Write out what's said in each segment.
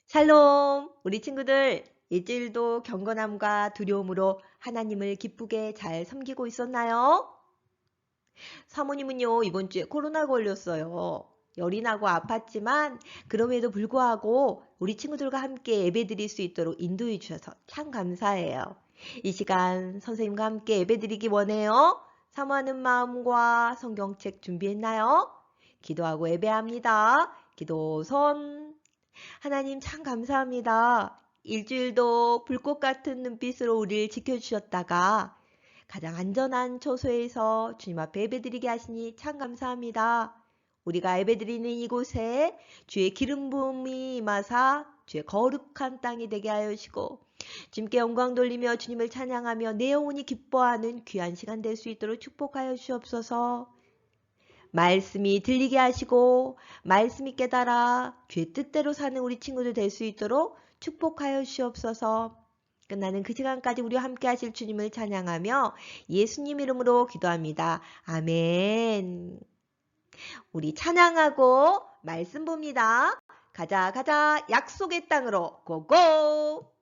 샬롬! 우리 친구들, 일주일도 경건함과 두려움으로 하나님을 기쁘게 잘 섬기고 있었나요? 사모님은요, 이번 주에 코로나 걸렸어요. 열이 나고 아팠지만, 그럼에도 불구하고 우리 친구들과 함께 예배드릴 수 있도록 인도해 주셔서 참 감사해요. 이 시간 선생님과 함께 예배드리기 원해요. 사모하는 마음과 성경책 준비했나요? 기도하고 예배합니다. 기도 손. 하나님 참 감사합니다. 일주일도 불꽃 같은 눈빛으로 우리를 지켜주셨다가 가장 안전한 처소에서 주님 앞에 예배드리게 하시니 참 감사합니다. 우리가 예배드리는 이곳에 주의 기름 부음이 임하사 주의 거룩한 땅이 되게 하여 주시고 주님께 영광 돌리며 주님을 찬양하며 내 영혼이 기뻐하는 귀한 시간 될 수 있도록 축복하여 주옵소서. 말씀이 들리게 하시고 말씀이 깨달아 주의 뜻대로 사는 우리 친구들 될 수 있도록 축복하여 주시옵소서. 끝나는 그 시간까지 우리와 함께 하실 주님을 찬양하며 예수님 이름으로 기도합니다. 아멘. 우리 찬양하고 말씀 봅니다. 가자 가자 약속의 땅으로 고고.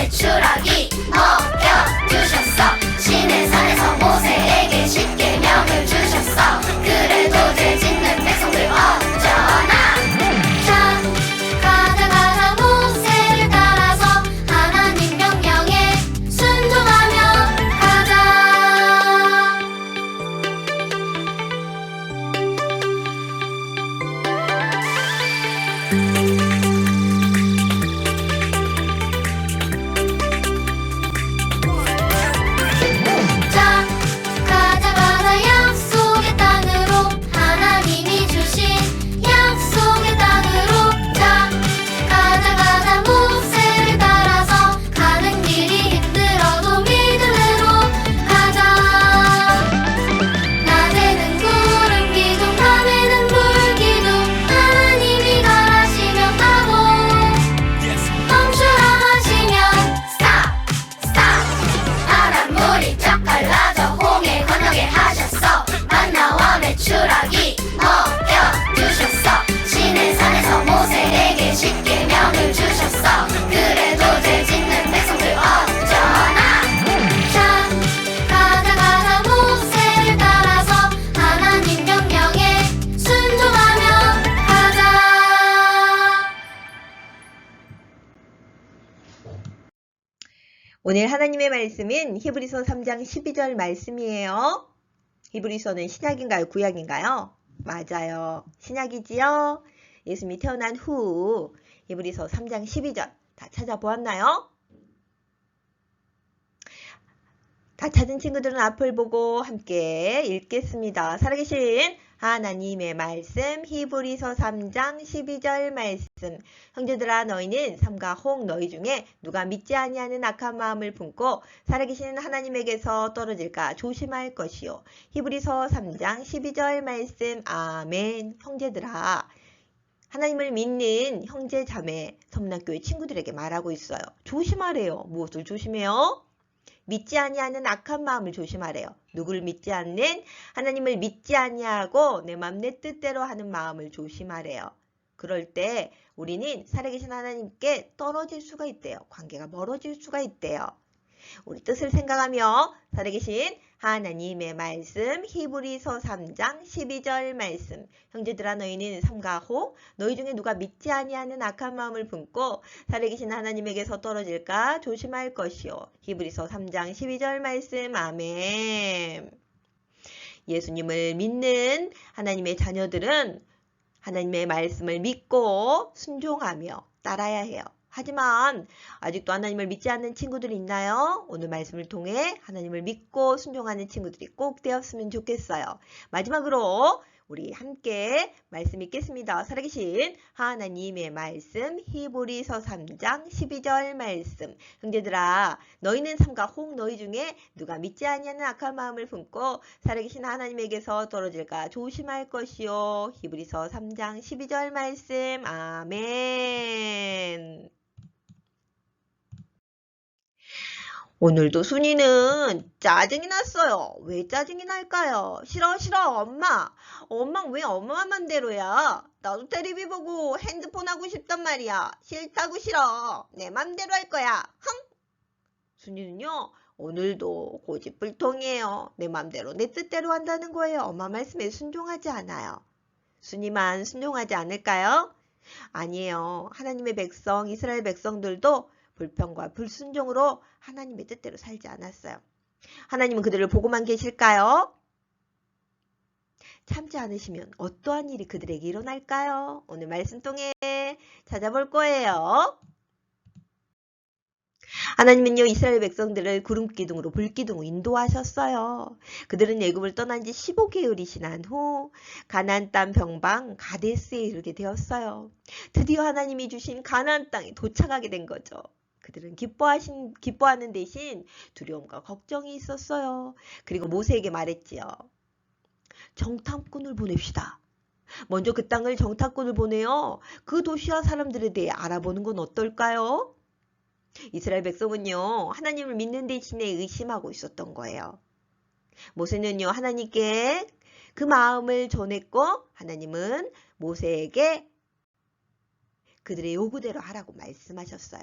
추락이 먹여주셨어. 신의 산에서 모세에게 십계명을 주셨어. 그래도 죄 짓는 백성들 어쩌나. 자 가자 가자 모세를 따라서 하나님 명령에 순종하며 가자. 추락이 먹여주셨어. 신의 산에서 모세에게 십계명을 주셨어. 그래도 죄 짓는 백성들 어쩌나. 자 가자 가자 모세를 따라서 하나님 명령에 순종하며 가자. 오늘 하나님의 말씀은 히브리서 3장 12절 말씀이에요. 히브리서는 신약인가요? 구약인가요? 맞아요. 신약이지요? 예수님이 태어난 후 히브리서 3장 12절 다 찾아보았나요? 다 찾은 친구들은 앞을 보고 함께 읽겠습니다. 살아계신 하나님의 말씀 히브리서 3장 12절 말씀. 형제들아 너희는 삼가 혹 너희 중에 누가 믿지 아니하는 악한 마음을 품고 살아계신 하나님에게서 떨어질까 조심할 것이요. 히브리서 3장 12절 말씀. 아멘. 형제들아, 하나님을 믿는 형제 자매 섬락교회 친구들에게 말하고 있어요. 조심하래요. 무엇을 조심해요? 믿지 아니하는 악한 마음을 조심하래요. 누구를 믿지 않는? 하나님을 믿지 아니하고 내 맘 내 뜻대로 하는 마음을 조심하래요. 그럴 때 우리는 살아계신 하나님께 떨어질 수가 있대요. 관계가 멀어질 수가 있대요. 우리 뜻을 생각하며 살아계신 하나님의 말씀 히브리서 3장 12절 말씀. 형제들아 너희는 삼가 혹 너희 중에 누가 믿지 아니하는 악한 마음을 품고 살아계신 하나님에게서 떨어질까 조심할 것이요. 히브리서 3장 12절 말씀. 아멘. 예수님을 믿는 하나님의 자녀들은 하나님의 말씀을 믿고 순종하며 따라야 해요. 하지만 아직도 하나님을 믿지 않는 친구들이 있나요? 오늘 말씀을 통해 하나님을 믿고 순종하는 친구들이 꼭 되었으면 좋겠어요. 마지막으로 우리 함께 말씀 읽겠습니다. 살아계신 하나님의 말씀 히브리서 3장 12절 말씀. 형제들아 너희는 삼가 혹 너희 중에 누가 믿지 아니하는 악한 마음을 품고 살아계신 하나님에게서 떨어질까 조심할 것이요. 히브리서 3장 12절 말씀. 아멘. 오늘도 순이는 짜증이 났어요. 왜 짜증이 날까요? 싫어 싫어 엄마. 엄마 왜 엄마 맘대로야? 나도 테레비 보고 핸드폰 하고 싶단 말이야. 싫다고 싫어. 내 맘대로 할 거야. 흥! 순이는요. 오늘도 고집불통이에요. 내 맘대로 내 뜻대로 한다는 거예요. 엄마 말씀에 순종하지 않아요. 순이만 순종하지 않을까요? 아니에요. 하나님의 백성 이스라엘 백성들도 불평과 불순종으로 하나님의 뜻대로 살지 않았어요. 하나님은 그들을 보고만 계실까요? 참지 않으시면 어떠한 일이 그들에게 일어날까요? 오늘 말씀 통해 찾아볼 거예요. 하나님은요 이스라엘 백성들을 구름기둥으로 불기둥으로 인도하셨어요. 그들은 애굽을 떠난 지 15개월이 지난 후 가나안 땅 병방 가데스에 이르게 되었어요. 드디어 하나님이 주신 가나안 땅에 도착하게 된 거죠. 그들은 기뻐하는 대신 두려움과 걱정이 있었어요. 그리고 모세에게 말했지요. 정탐꾼을 보냅시다. 먼저 그 땅을 정탐꾼을 보내어 그 도시와 사람들에 대해 알아보는 건 어떨까요? 이스라엘 백성은요 하나님을 믿는 대신에 의심하고 있었던 거예요. 모세는요 하나님께 그 마음을 전했고 하나님은 모세에게 그들의 요구대로 하라고 말씀하셨어요.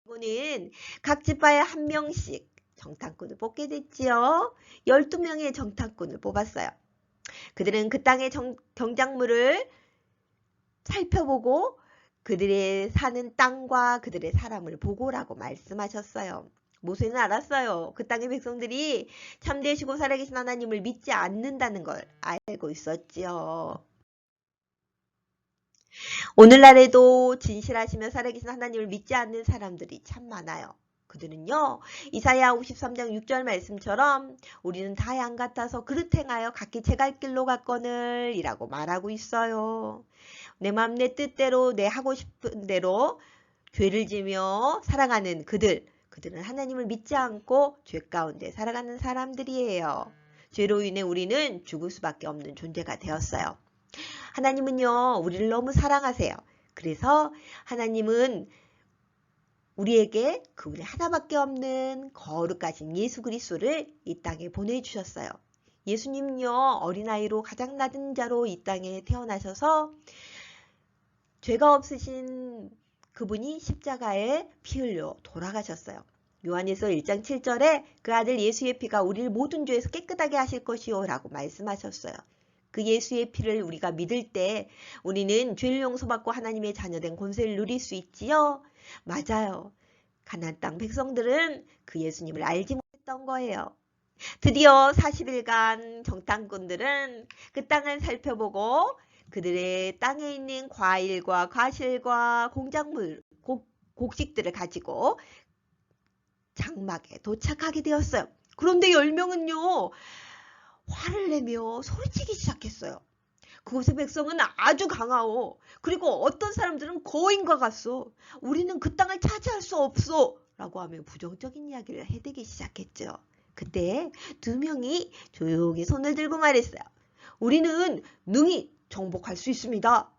이번엔 각 지파에 한 명씩 정탐꾼을 뽑게 됐지요. 12명의 정탐꾼을 뽑았어요. 그들은 그 땅의 경작물을 살펴보고 그들의 사는 땅과 그들의 사람을 보고라고 말씀하셨어요. 모세는 알았어요. 그 땅의 백성들이 참되시고 살아계신 하나님을 믿지 않는다는 걸 알고 있었지요. 오늘날에도 진실하시며 살아계신 하나님을 믿지 않는 사람들이 참 많아요. 그들은요 이사야 53장 6절 말씀처럼 우리는 다 양 같아서 그릇 행하여 각기 제 갈 길로 갔거늘 이라고 말하고 있어요. 내 마음 내 뜻대로 내 하고 싶은 대로 죄를 지며 살아가는 그들은 하나님을 믿지 않고 죄 가운데 살아가는 사람들이에요. 죄로 인해 우리는 죽을 수밖에 없는 존재가 되었어요. 하나님은요 우리를 너무 사랑하세요. 그래서 하나님은 우리에게 그분이 하나밖에 없는 거룩하신 예수 그리스도를 이 땅에 보내주셨어요. 예수님은요 어린아이로 가장 낮은 자로 이 땅에 태어나셔서 죄가 없으신 그분이 십자가에 피 흘려 돌아가셨어요. 요한일서 1장 7절에 그 아들 예수의 피가 우리를 모든 죄에서 깨끗하게 하실 것이요 라고 말씀하셨어요. 그 예수의 피를 우리가 믿을 때 우리는 죄를 용서받고 하나님의 자녀된 권세를 누릴 수 있지요. 맞아요. 가나안 땅 백성들은 그 예수님을 알지 못했던 거예요. 드디어 40일간 정탐꾼들은 그 땅을 살펴보고 그들의 땅에 있는 과일과 과실과 공작물, 곡식들을 가지고 장막에 도착하게 되었어요. 그런데 10명은요. 화를 내며 소리치기 시작했어요. 그곳의 백성은 아주 강하오. 그리고 어떤 사람들은 거인과 같소. 우리는 그 땅을 차지할 수 없소. 라고 하며 부정적인 이야기를 해대기 시작했죠. 그때 2명이 조용히 손을 들고 말했어요. 우리는 능히 정복할 수 있습니다.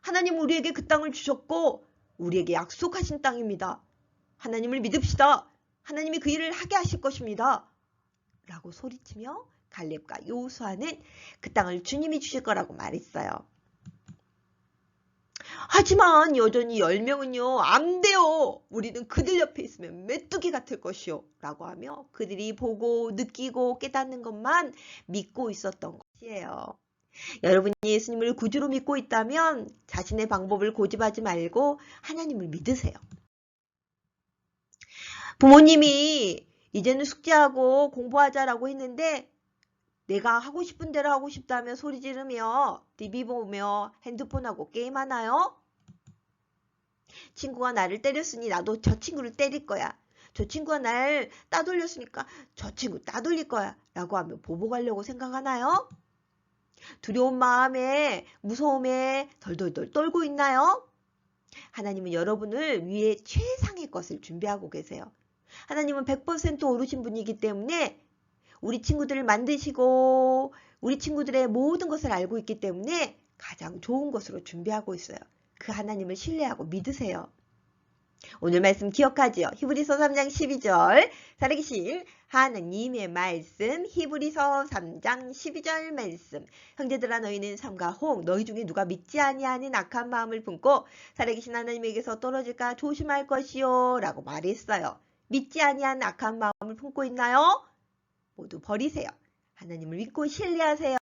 하나님 우리에게 그 땅을 주셨고 우리에게 약속하신 땅입니다. 하나님을 믿읍시다. 하나님이 그 일을 하게 하실 것입니다. 라고 소리치며 갈렙과 여호수아는 그 땅을 주님이 주실 거라고 말했어요. 하지만 여전히 10명은요. 안 돼요. 우리는 그들 옆에 있으면 메뚜기 같을 것이요. 라고 하며 그들이 보고 느끼고 깨닫는 것만 믿고 있었던 것이에요. 여러분이 예수님을 구주로 믿고 있다면 자신의 방법을 고집하지 말고 하나님을 믿으세요. 부모님이 이제는 숙제하고 공부하자라고 했는데 내가 하고 싶은 대로 하고 싶다며 소리 지르며 TV 보며 핸드폰하고 게임하나요? 친구가 나를 때렸으니 나도 저 친구를 때릴 거야. 저 친구가 날 따돌렸으니까 저 친구 따돌릴 거야. 라고 하며 보복하려고 생각하나요? 두려운 마음에 무서움에 덜덜덜 떨고 있나요? 하나님은 여러분을 위해 최상의 것을 준비하고 계세요. 하나님은 100% 오르신 분이기 때문에 우리 친구들을 만드시고 우리 친구들의 모든 것을 알고 있기 때문에 가장 좋은 것으로 준비하고 있어요. 그 하나님을 신뢰하고 믿으세요. 오늘 말씀 기억하지요? 히브리서 3장 12절 살아계신 하나님의 말씀 히브리서 3장 12절 말씀 형제들아 너희는 삼가 혹 너희 중에 누가 믿지 아니하는 악한 마음을 품고 살아계신 하나님에게서 떨어질까 조심할 것이요 라고 말했어요. 믿지 아니한 악한 마음을 품고 있나요? 모두 버리세요. 하나님을 믿고 신뢰하세요.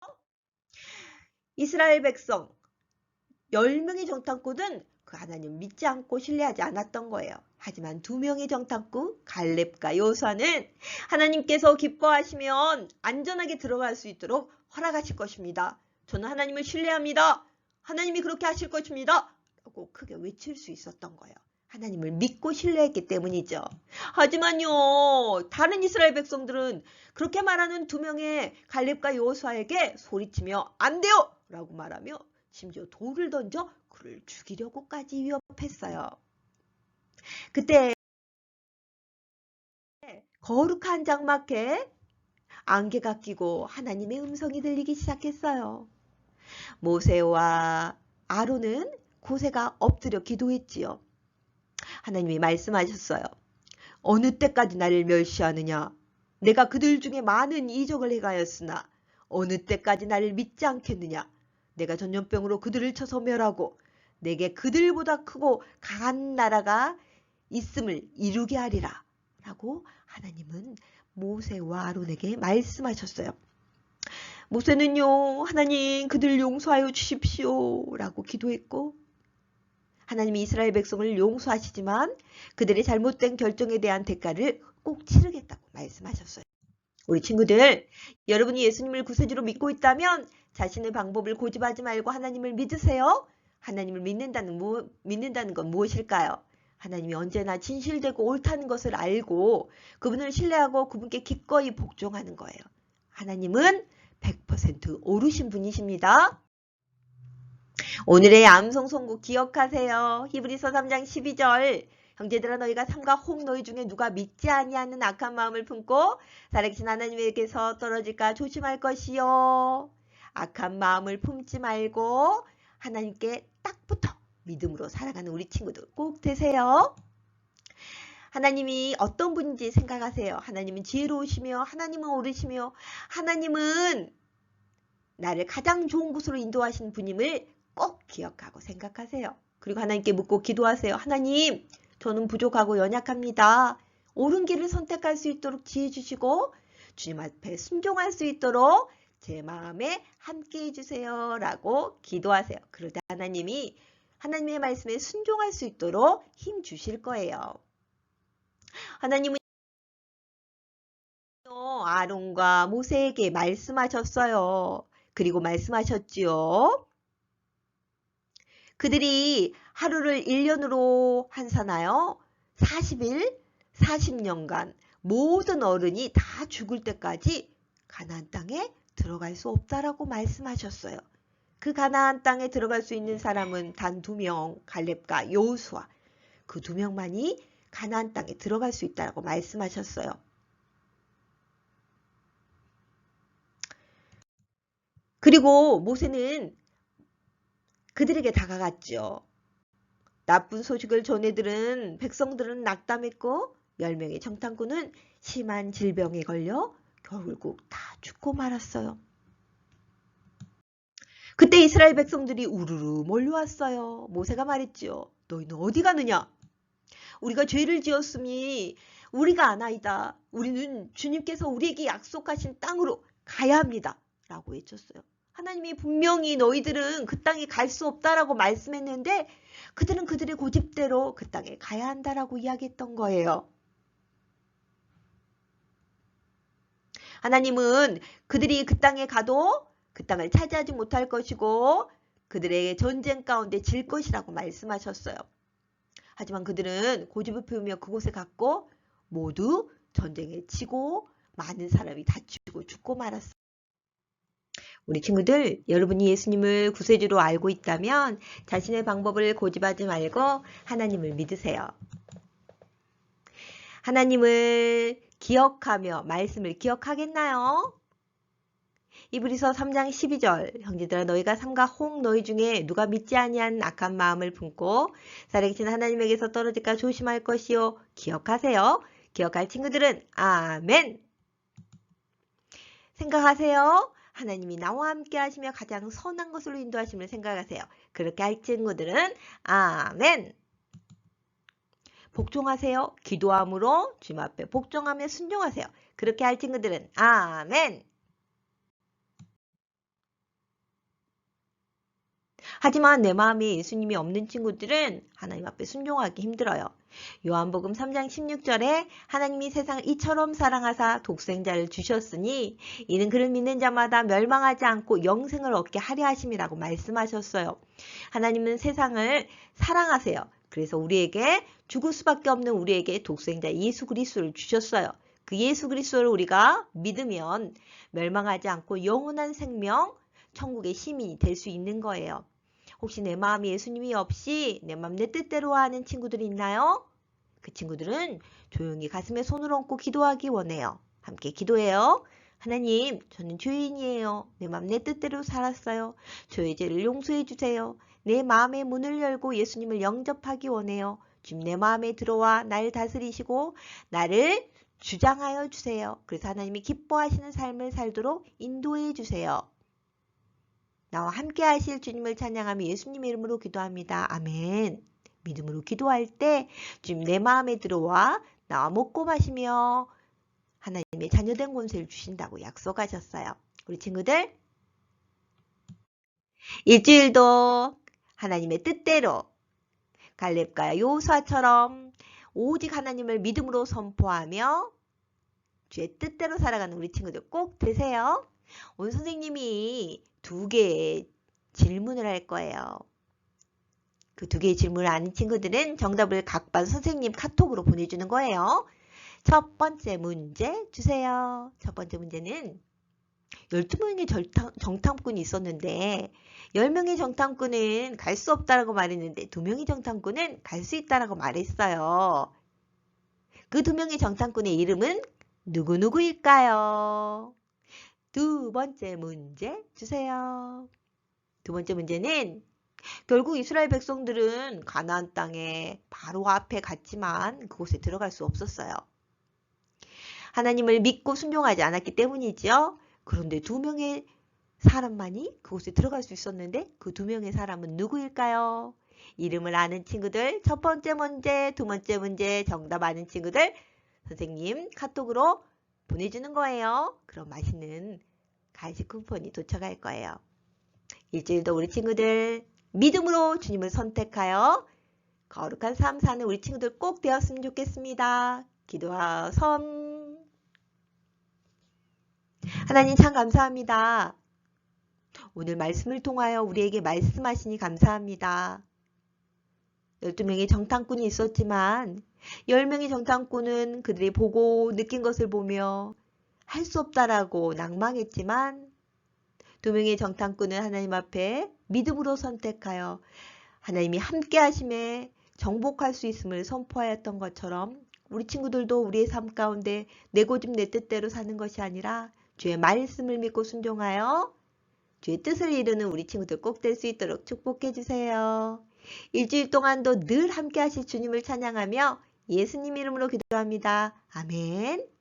이스라엘 백성 10명의 정탐꾼은 그 하나님 믿지 않고 신뢰하지 않았던 거예요. 하지만 2명의 정탐꾼 갈렙과 여호수아는 하나님께서 기뻐하시면 안전하게 들어갈 수 있도록 허락하실 것입니다. 저는 하나님을 신뢰합니다. 하나님이 그렇게 하실 것입니다. 라고 크게 외칠 수 있었던 거예요. 하나님을 믿고 신뢰했기 때문이죠. 하지만요, 다른 이스라엘 백성들은 그렇게 말하는 2명의 갈렙과 여호수아에게 소리치며 안 돼요! 라고 말하며 심지어 돌을 던져 그를 죽이려고까지 위협했어요. 그때 거룩한 장막에 안개가 끼고 하나님의 음성이 들리기 시작했어요. 모세와 아론은 고새가 엎드려 기도했지요. 하나님이 말씀하셨어요. 어느 때까지 나를 멸시하느냐? 내가 그들 중에 많은 이적을 행하였으나 어느 때까지 나를 믿지 않겠느냐? 내가 전염병으로 그들을 쳐서 멸하고 내게 그들보다 크고 강한 나라가 있음을 이루게 하리라. 라고 하나님은 모세와 아론에게 말씀하셨어요. 모세는요, 하나님 그들 용서하여 주십시오. 라고 기도했고 하나님이 이스라엘 백성을 용서하시지만 그들의 잘못된 결정에 대한 대가를 꼭 치르겠다고 말씀하셨어요. 우리 친구들, 여러분이 예수님을 구세주로 믿고 있다면 자신의 방법을 고집하지 말고 하나님을 믿으세요. 하나님을 믿는다는 건 무엇일까요? 하나님이 언제나 진실되고 옳다는 것을 알고 그분을 신뢰하고 그분께 기꺼이 복종하는 거예요. 하나님은 100% 오르신 분이십니다. 오늘의 암송 선곡 기억하세요. 히브리서 3장 12절 형제들아 너희가 삼가 혹 너희 중에 누가 믿지 아니하는 악한 마음을 품고 살아계신 하나님에게서 떨어질까 조심할 것이요. 악한 마음을 품지 말고 하나님께 딱 붙어 믿음으로 살아가는 우리 친구들 꼭 되세요. 하나님이 어떤 분인지 생각하세요. 하나님은 지혜로우시며 하나님은 오르시며 하나님은 나를 가장 좋은 곳으로 인도하신 분임을 꼭 기억하고 생각하세요. 그리고 하나님께 묻고 기도하세요. 하나님, 저는 부족하고 연약합니다. 옳은 길을 선택할 수 있도록 지혜 주시고 주님 앞에 순종할 수 있도록 제 마음에 함께 해주세요. 라고 기도하세요. 그러다 하나님이 하나님의 말씀에 순종할 수 있도록 힘 주실 거예요. 하나님은 아론과 모세에게 말씀하셨어요. 그리고 말씀하셨지요. 그들이 하루를 1년으로 환산하여 40일, 40년간 모든 어른이 다 죽을 때까지 가나안 땅에 들어갈 수 없다라고 말씀하셨어요. 그 가나안 땅에 들어갈 수 있는 사람은 단 2명, 갈렙과 여호수아. 그 2명만이 가나안 땅에 들어갈 수 있다라고 말씀하셨어요. 그리고 모세는 그들에게 다가갔죠. 나쁜 소식을 전해들은 백성들은 낙담했고 10명의 정탐꾼은 심한 질병에 걸려 결국 다 죽고 말았어요. 그때 이스라엘 백성들이 우르르 몰려왔어요. 모세가 말했지요. 너희는 어디 가느냐? 우리가 죄를 지었으니 우리가 아나이다. 우리는 주님께서 우리에게 약속하신 땅으로 가야 합니다. 라고 외쳤어요. 하나님이 분명히 너희들은 그 땅에 갈 수 없다라고 말씀했는데 그들은 그들의 고집대로 그 땅에 가야 한다라고 이야기했던 거예요. 하나님은 그들이 그 땅에 가도 그 땅을 차지하지 못할 것이고 그들의 전쟁 가운데 질 것이라고 말씀하셨어요. 하지만 그들은 고집을 피우며 그곳에 갔고 모두 전쟁에 치고 많은 사람이 다치고 죽고 말았어요. 우리 친구들, 여러분이 예수님을 구세주로 알고 있다면 자신의 방법을 고집하지 말고 하나님을 믿으세요. 하나님을 기억하며 말씀을 기억하겠나요? 이브리서 3장 12절 형제들아 너희가 삼가 혹 너희 중에 누가 믿지 아니한 악한 마음을 품고 살아계신 하나님에게서 떨어질까 조심할 것이요. 기억하세요. 기억할 친구들은 아멘. 생각하세요. 하나님이 나와 함께 하시며 가장 선한 것으로 인도하심을 생각하세요. 그렇게 할 친구들은 아멘. 복종하세요. 기도함으로 주님 앞에 복종하며 순종하세요. 그렇게 할 친구들은 아멘. 하지만 내 마음에 예수님이 없는 친구들은 하나님 앞에 순종하기 힘들어요. 요한복음 3장 16절에 하나님이 세상을 이처럼 사랑하사 독생자를 주셨으니 이는 그를 믿는 자마다 멸망하지 않고 영생을 얻게 하려 하심이라고 말씀하셨어요. 하나님은 세상을 사랑하세요. 그래서 우리에게 죽을 수밖에 없는 우리에게 독생자 예수 그리스도를 주셨어요. 그 예수 그리스도를 우리가 믿으면 멸망하지 않고 영원한 생명, 천국의 시민이 될 수 있는 거예요. 혹시 내 마음이 예수님이 없이 내 마음 내 뜻대로 하는 친구들이 있나요? 그 친구들은 조용히 가슴에 손을 얹고 기도하기 원해요. 함께 기도해요. 하나님, 저는 죄인이에요. 내 마음 내 뜻대로 살았어요. 저의 죄를 용서해 주세요. 내 마음의 문을 열고 예수님을 영접하기 원해요. 주님 내 마음에 들어와 나를 다스리시고 나를 주장하여 주세요. 그래서 하나님이 기뻐하시는 삶을 살도록 인도해 주세요. 나와 함께 하실 주님을 찬양하며 예수님 이름으로 기도합니다. 아멘. 믿음으로 기도할 때 주님 내 마음에 들어와 나와 먹고 마시며 하나님의 자녀된 권세를 주신다고 약속하셨어요. 우리 친구들 일주일도 하나님의 뜻대로 갈렙과 여호수아처럼 오직 하나님을 믿음으로 선포하며 주의 뜻대로 살아가는 우리 친구들 꼭 되세요. 오늘 선생님이 2개의 질문을 할 거예요. 그 2개의 질문을 아는 친구들은 정답을 각 반 선생님 카톡으로 보내주는 거예요. 첫 번째 문제 주세요. 첫 번째 문제는 12명의 정탐꾼이 있었는데 10명의 정탐꾼은 갈 수 없다라고 말했는데 2명의 정탐꾼은 갈 수 있다라고 말했어요. 그 2명의 정탐꾼의 이름은 누구누구일까요? 두 번째 문제 주세요. 두 번째 문제는 결국 이스라엘 백성들은 가나안 땅에 바로 앞에 갔지만 그곳에 들어갈 수 없었어요. 하나님을 믿고 순종하지 않았기 때문이죠. 그런데 2명의 사람만이 그곳에 들어갈 수 있었는데 그 2명의 사람은 누구일까요? 이름을 아는 친구들 첫 번째 문제, 두 번째 문제 정답 아는 친구들 선생님 카톡으로 보내주는 거예요. 그럼 맛있는 간식 쿠폰이 도착할 거예요. 일주일도 우리 친구들 믿음으로 주님을 선택하여 거룩한 삶 사는 우리 친구들 꼭 되었으면 좋겠습니다. 기도와 선 하나님 참 감사합니다. 오늘 말씀을 통하여 우리에게 말씀하시니 감사합니다. 12명의 정탐꾼이 있었지만 10명의 정탐꾼은 그들이 보고 느낀 것을 보며 할 수 없다라고 낭망했지만 2명의 정탐꾼은 하나님 앞에 믿음으로 선택하여 하나님이 함께 하심에 정복할 수 있음을 선포하였던 것처럼 우리 친구들도 우리의 삶 가운데 내 고집 내 뜻대로 사는 것이 아니라 주의 말씀을 믿고 순종하여 주의 뜻을 이루는 우리 친구들 꼭 될 수 있도록 축복해 주세요. 일주일 동안도 늘 함께 하실 주님을 찬양하며 예수님 이름으로 기도합니다. 아멘.